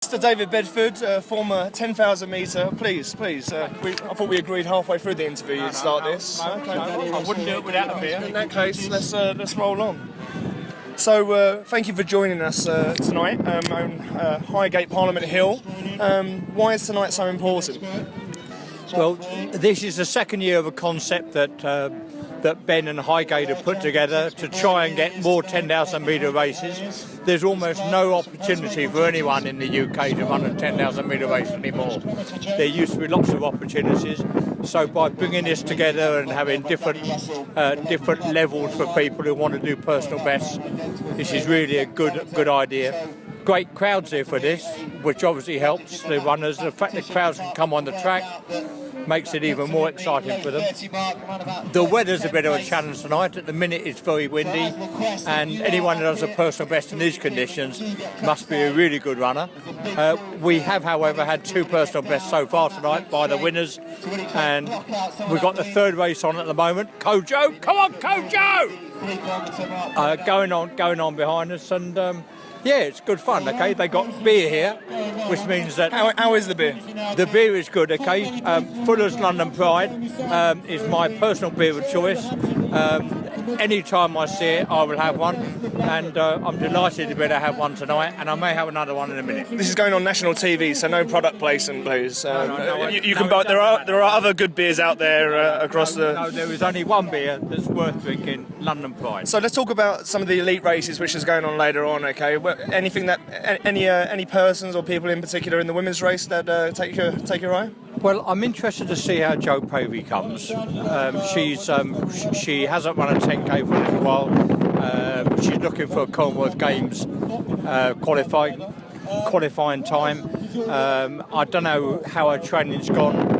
Mr. David Bedford, former 10,000 metre. Please. I thought we agreed halfway through the interview you'd start this. I wouldn't do it without a beer. In that case, let's roll on. So, thank you for joining us tonight on Highgate, Parliament Hill. Why is tonight so important? Well, this is the second year of a concept that Ben and Highgate have put together to try and get more 10,000 metre races. There's almost no opportunity for anyone in the UK to run a 10,000 metre race anymore. There used to be lots of opportunities. So by bringing this together and having different levels for people who want to do personal bests, this is really a good idea. Great crowds here for this, which obviously helps the runners. The fact that crowds can come on the track makes it even more exciting for them. The weather's a bit of a challenge tonight. At the minute it's very windy, and anyone who does a personal best in these conditions must be a really good runner. We have, however, had 2 personal bests so far tonight by the winners, and we've got the 3rd race on at the moment. Kojo, come on Kojo! Going on behind us, and yeah, it's good fun, okay? They got beer here, which means that... How is the beer? The beer is good, okay? Fuller's London Pride is my personal beer of choice. Any time I see it, I will have one, and I'm delighted to be able to have one tonight, and I may have another one in a minute. This is going on national TV, so no product placement, please. You can no, buy. There are other good beers out there across the. No, there is only one beer that's worth drinking: London Pride. So let's talk about some of the elite races, which is going on later on. Okay, anything that any persons or people in particular in the women's race that take your eye? Well, I'm interested to see how Jo Pavey comes. She hasn't run a 10k for a little while. She's looking for a Commonwealth Games qualifying time. I don't know how her training's gone.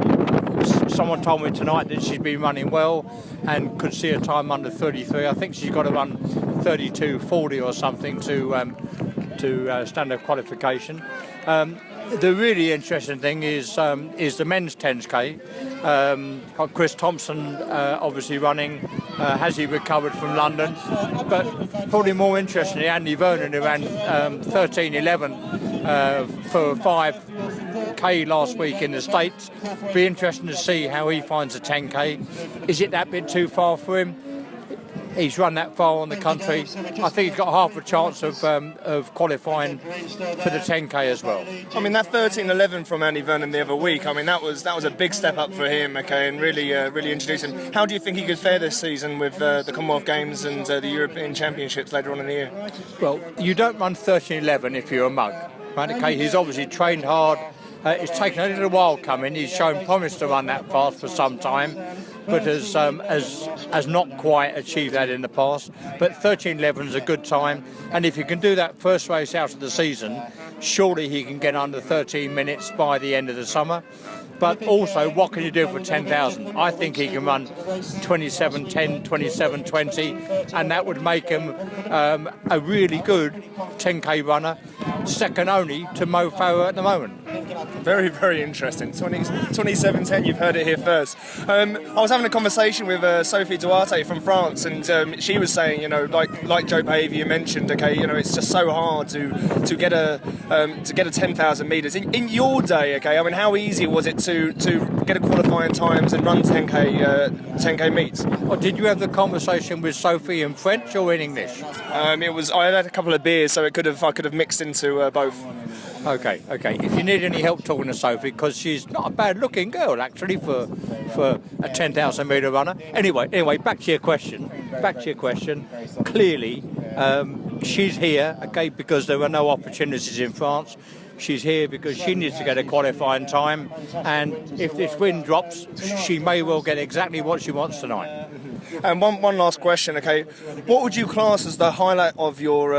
Someone told me tonight that she's been running well and could see a time under 33. I think she's got to run 32:40 or something to standard qualification. The really interesting thing is the men's 10k. Chris Thompson obviously running. Has he recovered from London? But probably more interestingly, Andy Vernon, who ran 13:11 for 5k last week in the States. Be interesting to see how he finds a 10k. Is it that bit too far for him? He's run that far on the country. I think he's got half a chance of qualifying for the 10k as well. I mean, that 13:11 from Andy Vernon the other week. I mean, that was a big step up for him. Okay, and really introduced him. How do you think he could fare this season with the Commonwealth Games and the European Championships later on in the year? Well, you don't run 13:11 if you're a mug, right? Okay, he's obviously trained hard. It's taken a little while coming. He's shown promise to run that fast for some time, but has not quite achieved that in the past. But 13:11 is a good time, and if he can do that first race out of the season, surely he can get under 13 minutes by the end of the summer. But also, what can you do for 10,000? I think he can run 27:10, 27:20, and that would make him a really good 10k runner, second only to Mo Farah at the moment. Very, very interesting. 27:10, you've heard it here first. I was having a conversation with Sophie Duarte from France, and she was saying, like Jo Pavey you mentioned, okay, it's just so hard to get a 10,000 metres. In your day, okay, I mean, how easy was it to get a qualifying times and run 10k meets? Well, did you have the conversation with Sophie in French or in English? I had a couple of beers, so I could have mixed into both. Okay. If you need any help talking to Sophie, because she's not a bad-looking girl actually for a 10,000 metre runner. Anyway, back to your question. Clearly, she's here, okay, because there are no opportunities in France. She's here because she needs to get a qualifying time, and if this wind drops, she may well get exactly what she wants tonight. And one last question, okay? What would you class as the highlight of your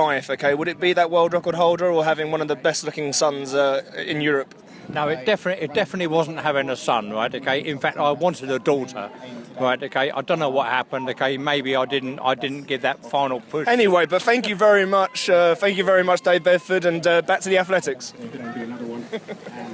life? Okay, would it be that world record holder or having one of the best looking sons in Europe? No, it definitely wasn't having a son, right? Okay. In fact, I wanted a daughter, right? Okay. I don't know what happened. Okay, maybe I didn't give that final push. Anyway, but thank you very much, Dave Bedford, and back to the athletics.